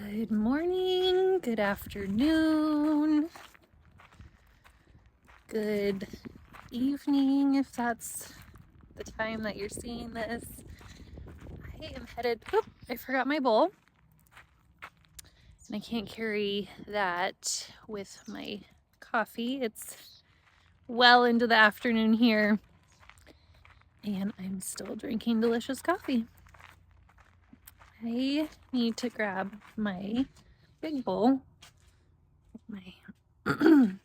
Good morning, good afternoon, good evening if that's the time that you're seeing this. I am headed, I forgot my bowl. And I can't carry that with my coffee. It's well into the afternoon here, and I'm still drinking delicious coffee. I need to grab my big bowl, try to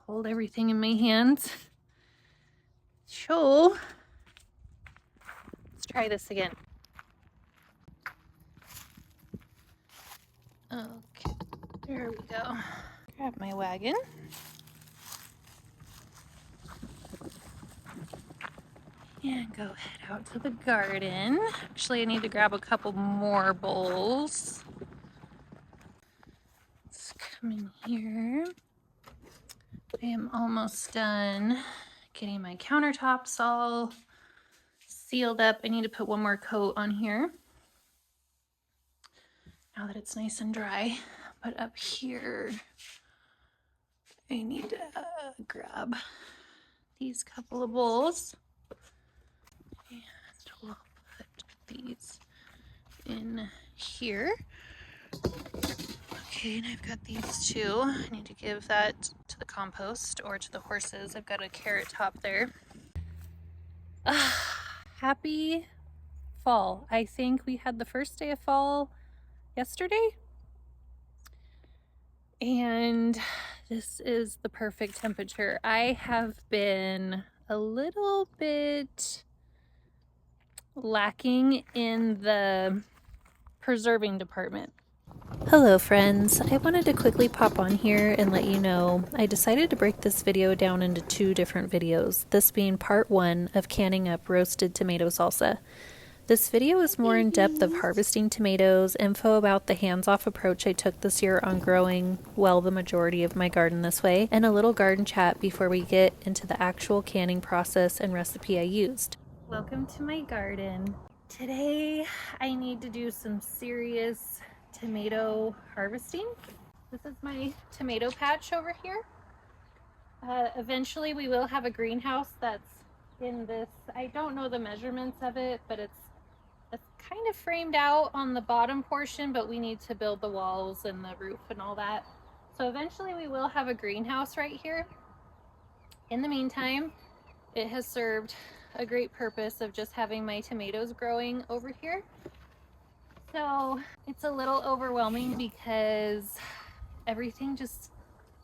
hold everything in my hands. So let's try this again. Okay, there we go. Grab my wagon. And go head out to the garden. Actually, I need to grab a couple more bowls. Let's come in here. I am almost done getting my countertops all sealed up. I need to put one more coat on here now that it's nice and dry. But up here, I need to grab these couple of bowls. And we'll put these in here. Okay, and I've got these two. I need to give that to the compost or to the horses. I've got a carrot top there. Happy fall. I think we had the first day of fall yesterday. And this is the perfect temperature. I have been a little bit lacking in the preserving department. Hello friends, I wanted to quickly pop on here and let you know I decided to break this video down into two different videos, this being part one of canning up roasted tomato salsa. This video is more in depth of harvesting tomatoes, info about the hands-off approach I took this year on growing, well, the majority of my garden this way, and a little garden chat before we get into the actual canning process and recipe I used. Welcome to my garden. Today I need to do some serious tomato harvesting. This is my tomato patch over here. Eventually we will have a greenhouse that's in this, I don't know the measurements of it, but it's kind of framed out on the bottom portion, but we need to build the walls and the roof and all that. So eventually we will have a greenhouse right here. In the meantime, it has served a great purpose of just having my tomatoes growing over here. So it's a little overwhelming because everything just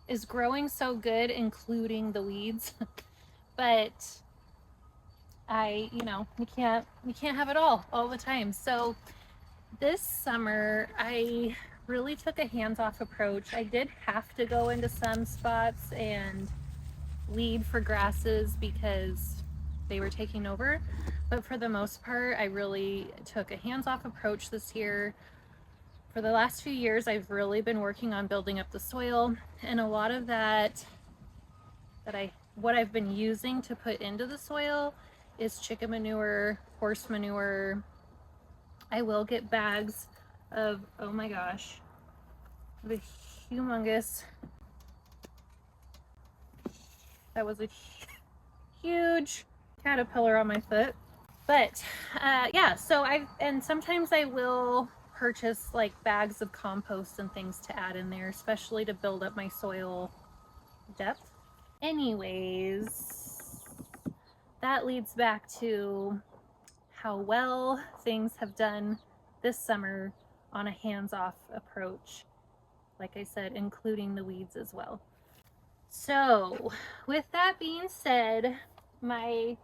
is growing so good, including the weeds. But we can't have it all the time. So this summer I really took a hands-off approach. I did have to go into some spots and weed for grasses because they were taking over, but for the most part I really took a hands-off approach this year. For the last few years I've really been working on building up the soil, and a lot of what I've been using to put into the soil is chicken manure, horse manure. I will get bags of, oh my gosh, the humongous, that was a huge caterpillar on my foot. But yeah, so sometimes I will purchase like bags of compost and things to add in there, especially to build up my soil depth. Anyways, that leads back to how well things have done this summer on a hands-off approach, like I said, including the weeds as well. So with that being said, my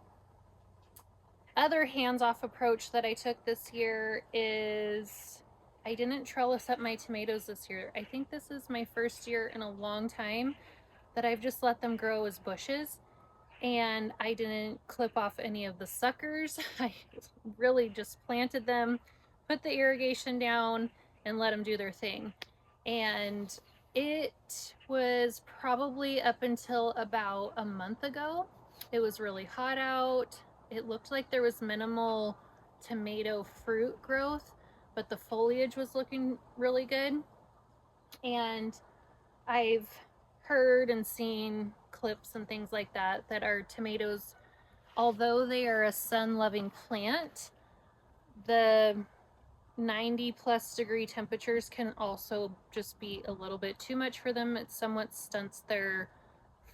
other hands-off approach that I took this year is I didn't trellis up my tomatoes this year. I think this is my first year in a long time that I've just let them grow as bushes, and I didn't clip off any of the suckers. I really just planted them, put the irrigation down, and let them do their thing. And it was probably up until about a month ago. It was really hot out. It looked like there was minimal tomato fruit growth, but the foliage was looking really good. And I've heard and seen clips and things like that that our tomatoes, although they are a sun-loving plant, the 90+ degree temperatures can also just be a little bit too much for them. It somewhat stunts their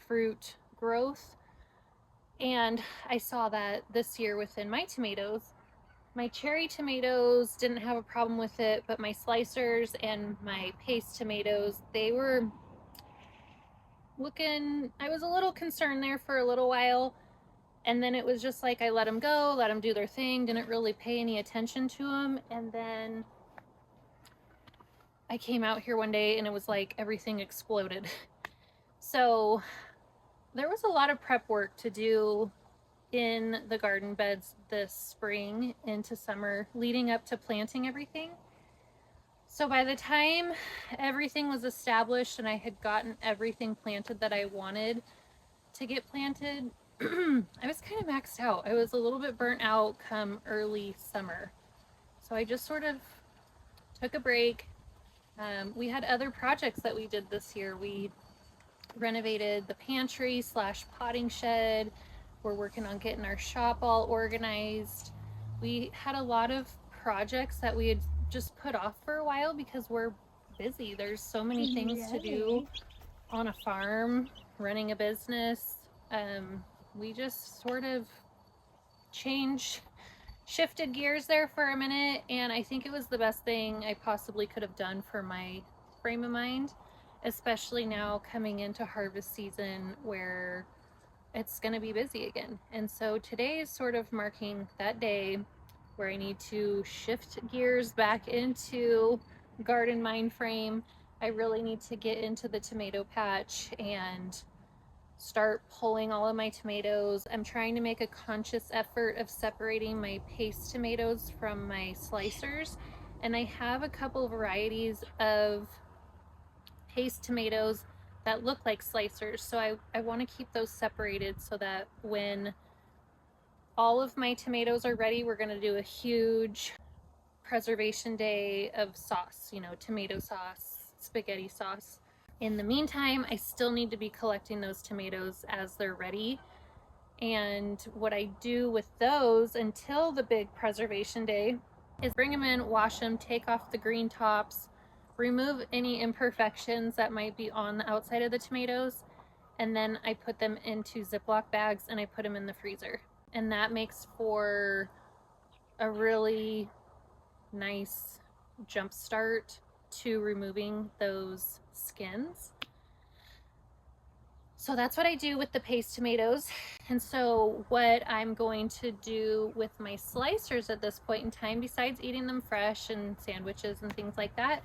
fruit growth. And I saw that this year within my tomatoes. My cherry tomatoes didn't have a problem with it, but my slicers and my paste tomatoes, they were looking, I was a little concerned there for a little while. And then it was just like I let them go, let them do their thing, didn't really pay any attention to them. And then I came out here one day and it was like everything exploded. So there was a lot of prep work to do in the garden beds this spring into summer leading up to planting everything. So by the time everything was established and I had gotten everything planted that I wanted to get planted, I was kind of maxed out. I was a little bit burnt out come early summer. So I just sort of took a break. We had other projects that we did this year. We renovated the pantry / potting shed. We're working on getting our shop all organized. We had a lot of projects that we had just put off for a while because we're busy. There's so many things to do on a farm, running a business. We just sort of shifted gears there for a minute, and I think it was the best thing I possibly could have done for my frame of mind, especially now coming into harvest season where it's going to be busy again. And so today is sort of marking that day where I need to shift gears back into garden mind frame. I really need to get into the tomato patch and start pulling all of my tomatoes. I'm trying to make a conscious effort of separating my paste tomatoes from my slicers. And I have a couple varieties of paste tomatoes that look like slicers. So I want to keep those separated so that when all of my tomatoes are ready, we're going to do a huge preservation day of sauce, tomato sauce, spaghetti sauce. In the meantime, I still need to be collecting those tomatoes as they're ready. And what I do with those until the big preservation day is bring them in, wash them, take off the green tops, remove any imperfections that might be on the outside of the tomatoes, and then I put them into Ziploc bags and I put them in the freezer. And that makes for a really nice jump start to removing those skins. So that's what I do with the paste tomatoes. And so what I'm going to do with my slicers at this point in time, besides eating them fresh and sandwiches and things like that,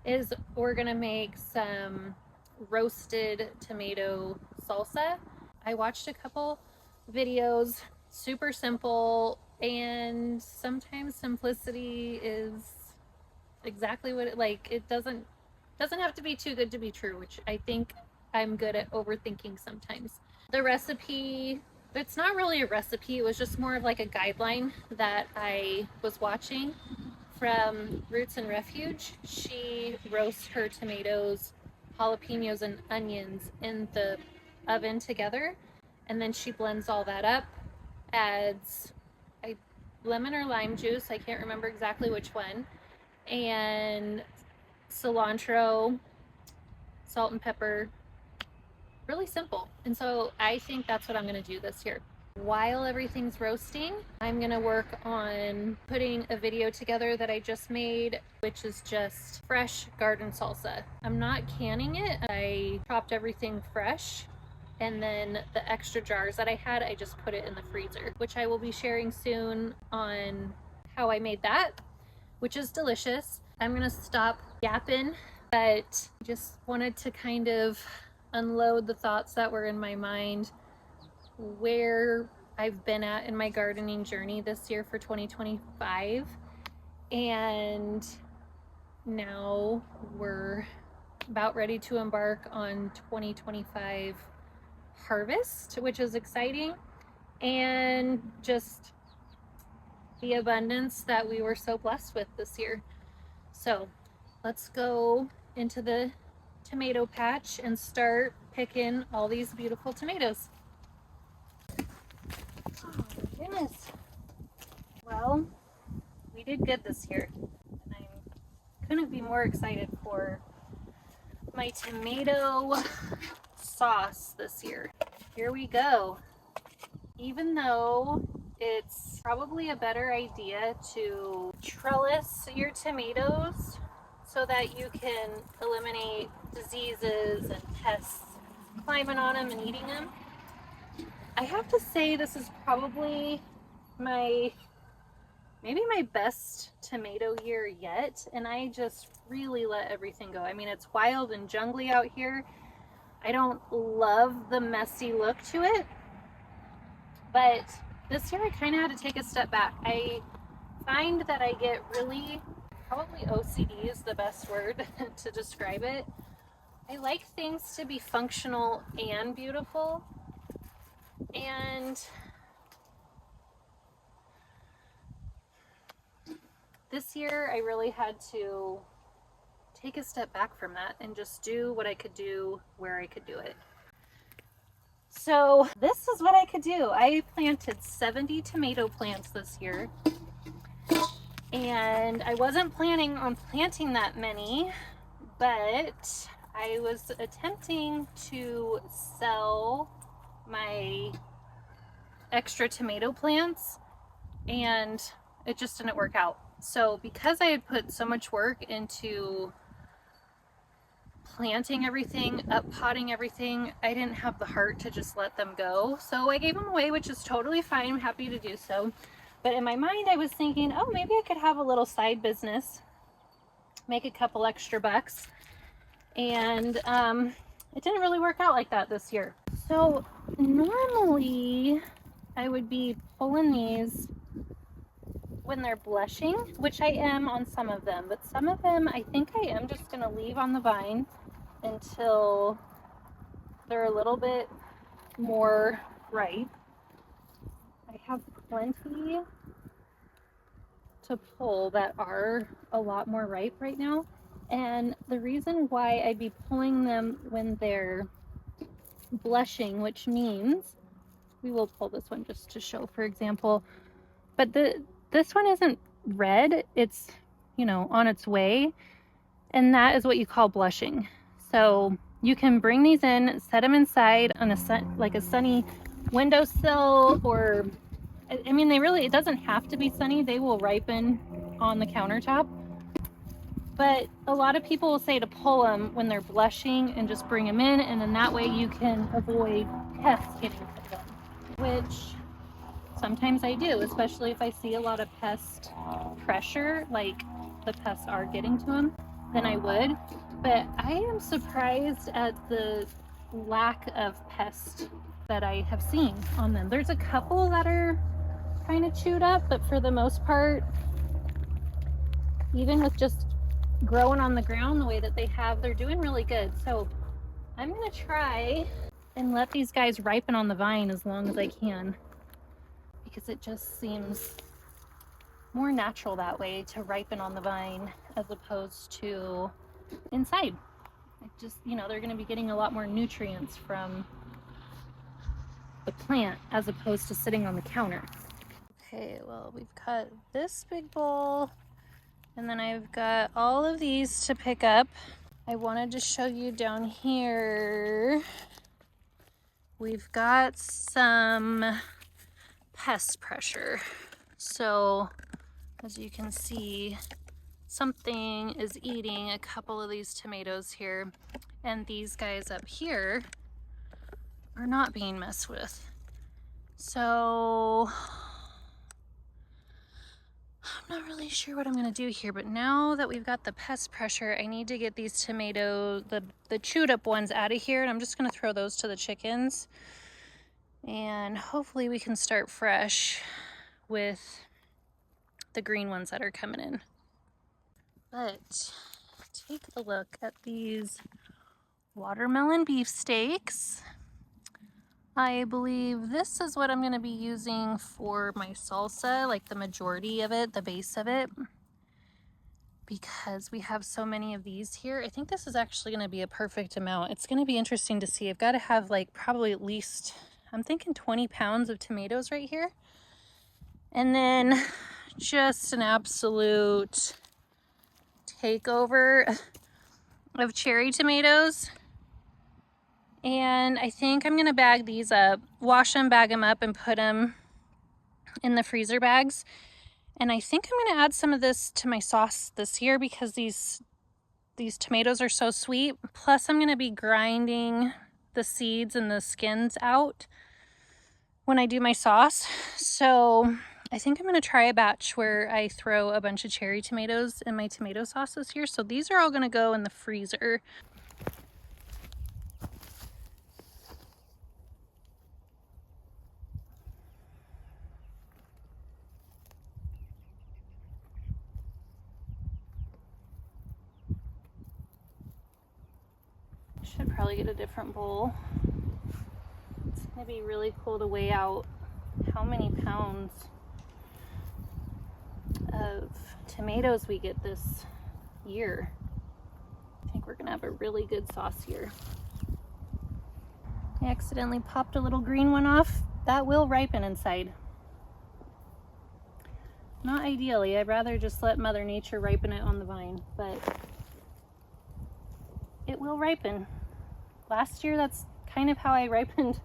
is we're gonna make some roasted tomato salsa. I watched a couple videos, super simple, and sometimes simplicity is exactly what it doesn't have to be too good to be true, which I think I'm good at overthinking sometimes. The recipe, it's not really a recipe, it was just more of like a guideline that I was watching from Roots and Refuge. She roasts her tomatoes, jalapenos, and onions in the oven together, and then she blends all that up, adds lemon or lime juice, I can't remember exactly which one, and cilantro, salt and pepper. Really simple. And so I think that's what I'm going to do this year. While everything's roasting, I'm going to work on putting a video together that I just made, which is just fresh garden salsa. I'm not canning it. I chopped everything fresh, and then the extra jars that I had, I just put it in the freezer, which I will be sharing soon on how I made that, which is delicious. I'm going to stop yapping, but just wanted to kind of unload the thoughts that were in my mind, where I've been at in my gardening journey this year for 2025, and now we're about ready to embark on 2025 harvest, which is exciting, and just the abundance that we were so blessed with this year. So let's go into the tomato patch and start picking all these beautiful tomatoes. Oh my goodness. Well, we did good this year, and I couldn't be more excited for my tomato sauce this year. Here we go. Even though it's probably a better idea to trellis your tomatoes so that you can eliminate diseases and pests climbing on them and eating them, I have to say this is probably maybe my best tomato year yet, and I just really let everything go. I mean, it's wild and jungly out here. I don't love the messy look to it, but this year I kind of had to take a step back. I find that I get really, probably OCD is the best word to describe it. I like things to be functional and beautiful, and this year I really had to take a step back from that and just do what I could do where I could do it. So this is what I could do. I planted 70 tomato plants this year, and I wasn't planning on planting that many, but I was attempting to sell my extra tomato plants, and it just didn't work out. So because I had put so much work into planting everything, up potting everything, I didn't have the heart to just let them go. So I gave them away, which is totally fine. I'm happy to do so. But in my mind, I was thinking, oh, maybe I could have a little side business, make a couple extra bucks. And it didn't really work out like that this year. So normally I would be pulling these when they're blushing, which I am on some of them, but some of them I think I am just gonna leave on the vine until they're a little bit more ripe. I have plenty to pull that are a lot more ripe right now, and the reason why I'd be pulling them when they're blushing, which means we will pull this one just to show, for example, but this one isn't red, it's, you know, on its way, and that is what you call blushing. So you can bring these in, set them inside on a sunny windowsill, or I mean, it doesn't have to be sunny. They will ripen on the countertop. But a lot of people will say to pull them when they're blushing and just bring them in, and then that way you can avoid pests getting to them, which sometimes I do, especially if I see a lot of pest pressure, like the pests are getting to them, then I would. But I am surprised at the lack of pest that I have seen on them. There's a couple that are kind of chewed up, but for the most part, even with just growing on the ground the way that they have, they're doing really good. So I'm gonna try and let these guys ripen on the vine as long as I can, because it just seems more natural that way to ripen on the vine as opposed to inside. It just, you know, they're going to be getting a lot more nutrients from the plant as opposed to sitting on the counter. Okay, well, we've got this big bowl, and then I've got all of these to pick up. I wanted to show you down here, we've got some pest pressure. So as you can see, something is eating a couple of these tomatoes here, and these guys up here are not being messed with. So I'm not really sure what I'm gonna do here, but now that we've got the pest pressure, I need to get these tomatoes, the chewed up ones, out of here, and I'm just gonna throw those to the chickens, and hopefully we can start fresh with the green ones that are coming in. But take a look at these watermelon beefsteaks. I believe this is what I'm going to be using for my salsa, like the majority of it, the base of it. because we have so many of these here. I think this is actually going to be a perfect amount. It's going to be interesting to see. I've got to have like probably at least, I'm thinking 20 pounds of tomatoes right here. And then just an absolute takeover of cherry tomatoes. And I think I'm going to bag these up, wash them, bag them up, and put them in the freezer bags. And I think I'm going to add some of this to my sauce this year because these tomatoes are so sweet. Plus I'm going to be grinding the seeds and the skins out when I do my sauce. So I think I'm going to try a batch where I throw a bunch of cherry tomatoes in my tomato sauce this year. So these are all going to go in the freezer. Should probably get a different bowl. It's going to be really cool to weigh out how many pounds of tomatoes we get this year. I think we're going to have a really good sauce here. I accidentally popped a little green one off. That will ripen inside. Not ideally. I'd rather just let Mother Nature ripen it on the vine, but it will ripen. Last year, that's kind of how I ripened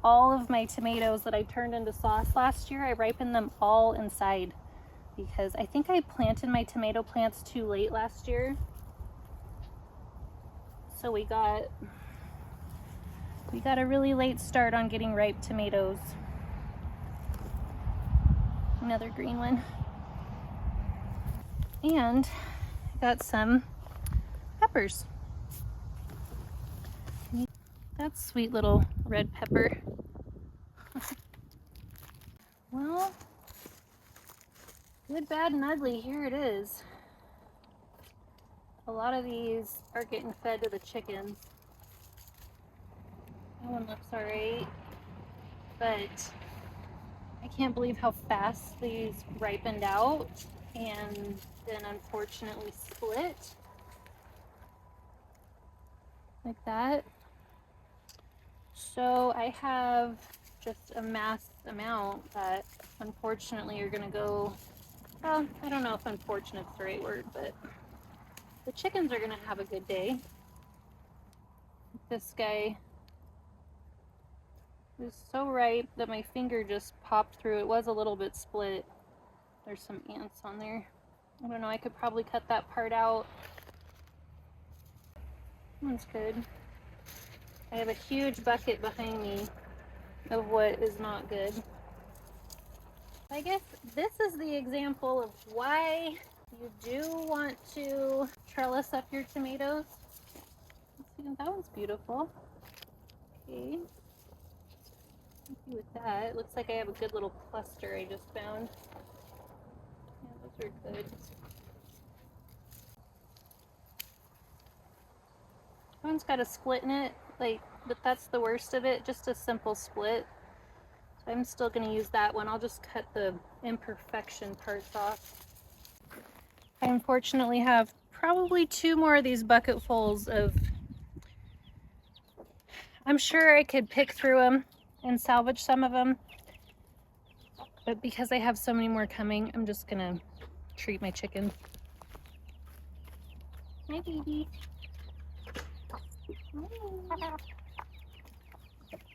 all of my tomatoes that I turned into sauce last year. I ripened them all inside because I think I planted my tomato plants too late last year. So we got a really late start on getting ripe tomatoes. Another green one. And I got some peppers. That sweet little red pepper. Well, good, bad, and ugly, here it is. A lot of these are getting fed to the chickens. That one looks alright, but I can't believe how fast these ripened out and then unfortunately split like that. So I have just a mass amount that unfortunately are gonna go, well, I don't know if unfortunate's the right word, but the chickens are gonna have a good day. This guy is so ripe that my finger just popped through. It was a little bit split. There's some ants on there. I don't know, I could probably cut that part out. That's good. I have a huge bucket behind me of what is not good. I guess this is the example of why you do want to trellis up your tomatoes. Let's see, that one's beautiful. Okay. Happy with that. It looks like I have a good little cluster I just found. Yeah, those are good. That one's got a split in it, but that's the worst of it, just a simple split. So I'm still going to use that one. I'll just cut the imperfection parts off. I unfortunately have probably 2 more of these bucketfuls of, I'm sure I could pick through them and salvage some of them, but because I have so many more coming, I'm just going to treat my chicken. Hi, baby.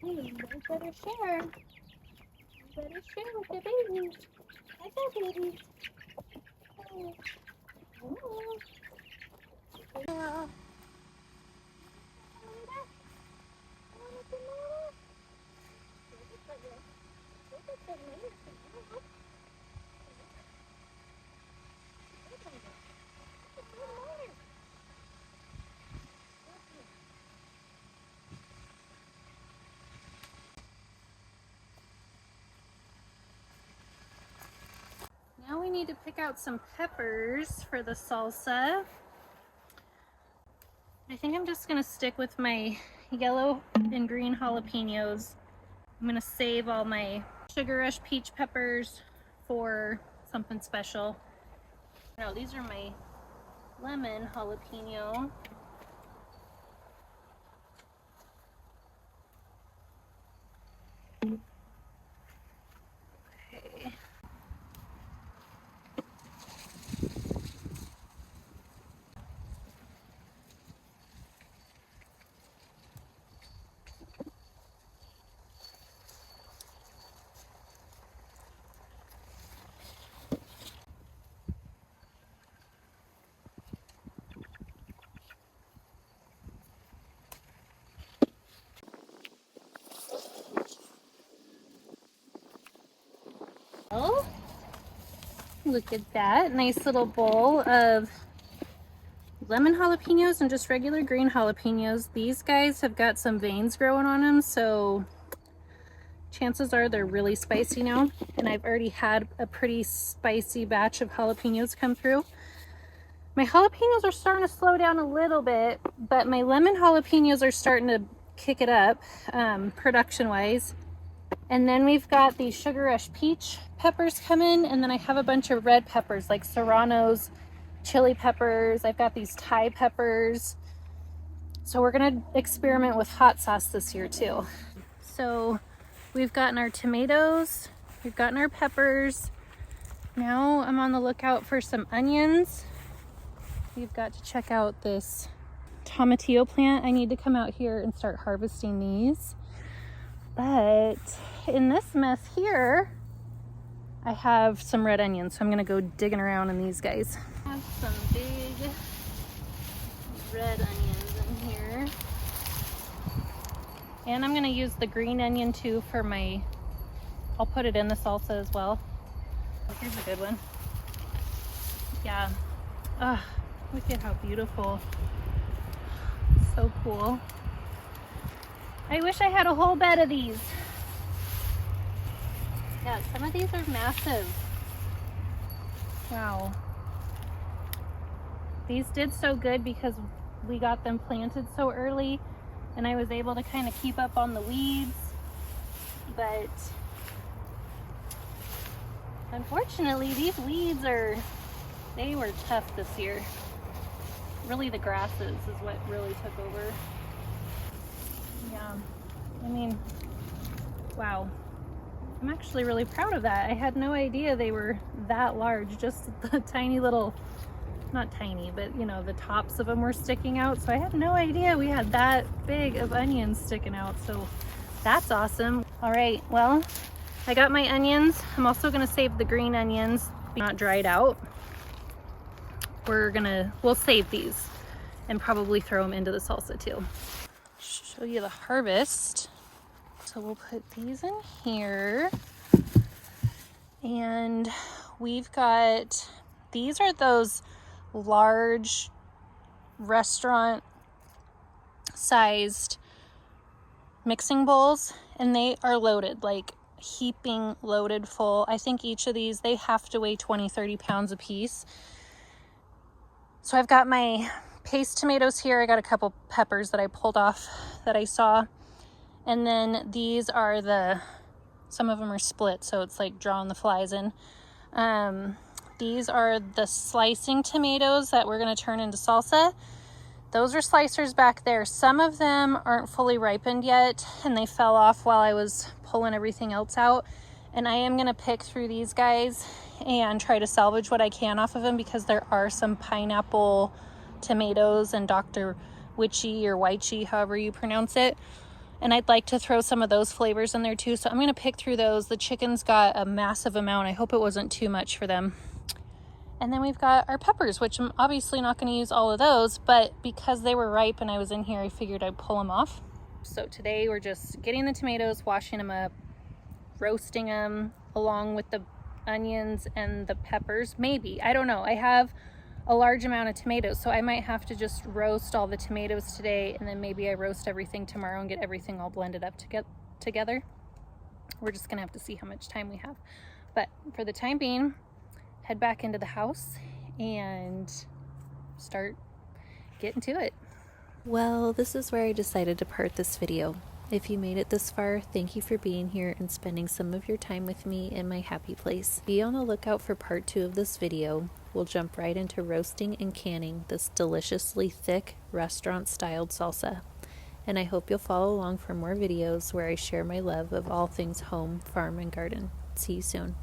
You better share. You better share with the babies. Hi there, babies. Now we need to pick out some peppers for the salsa. I think I'm just gonna stick with my yellow and green jalapenos. I'm gonna save all my Sugar Rush peach peppers for something special. No, these are my lemon jalapeno. Okay. Oh, look at that nice little bowl of lemon jalapenos and just regular green jalapenos. These guys have got some veins growing on them, so chances are they're really spicy now. And I've already had a pretty spicy batch of jalapenos come through. My jalapenos are starting to slow down a little bit, but my lemon jalapenos are starting to kick it up production wise. And then we've got the Sugar Rush peach peppers come in, and then I have a bunch of red peppers like serranos, chili peppers. I've got these Thai peppers. So we're gonna experiment with hot sauce this year too. So we've gotten our tomatoes, we've gotten our peppers. Now I'm on the lookout for some onions. We've got to check out this tomatillo plant. I need to come out here and start harvesting these. But in this mess here, I have some red onions, so I'm gonna go digging around in these guys. I have some big red onions in here. And I'm gonna use the green onion too for my, I'll put it in the salsa as well. Oh, here's a good one. Yeah. Ah, look at how beautiful. So cool. I wish I had a whole bed of these. Yeah, some of these are massive. Wow. These did so good because we got them planted so early and I was able to kind of keep up on the weeds. But unfortunately, these weeds they were tough this year. Really the grasses is what really took over. Yeah, I mean, wow. I'm actually really proud of that. I had no idea they were that large, just the tiny little, not tiny, but you know, the tops of them were sticking out. So I had no idea we had that big of onions sticking out. So that's awesome. All right, well, I got my onions. I'm also gonna save the green onions, not dried out. We'll save these and probably throw them into the salsa too. Show you the harvest. So we'll put these in here. And we've got, these are those large restaurant sized mixing bowls, and they are loaded, like heaping loaded full. I think each of these, they have to weigh 20-30 pounds a piece. So I've got my paste tomatoes here. I got a couple peppers that I pulled off that I saw. And then these are some of them are split, so it's like drawing the flies in. These are the slicing tomatoes that we're gonna turn into salsa. Those are slicers back there. Some of them aren't fully ripened yet, and they fell off while I was pulling everything else out. And I am gonna pick through these guys and try to salvage what I can off of them, because there are some pineapple tomatoes and Dr. Witchy or Wychie, however you pronounce it. And I'd like to throw some of those flavors in there too. So I'm gonna pick through those. The chickens got a massive amount. I hope it wasn't too much for them. And then we've got our peppers, which I'm obviously not gonna use all of those, but because they were ripe and I was in here, I figured I'd pull them off. So today we're just getting the tomatoes, washing them up, roasting them along with the onions and the peppers. Maybe, I don't know. I have a large amount of tomatoes, so I might have to just roast all the tomatoes today, and then maybe I roast everything tomorrow and get everything all blended up together. We're just gonna have to see how much time we have. But for the time being, head back into the house and start getting to it. Well, this is where I decided to part this video. If you made it this far, thank you for being here and spending some of your time with me in my happy place. Be on the lookout for part 2 of this video. we'll jump right into roasting and canning this deliciously thick, restaurant-styled salsa. And I hope you'll follow along for more videos where I share my love of all things home, farm, and garden. See you soon.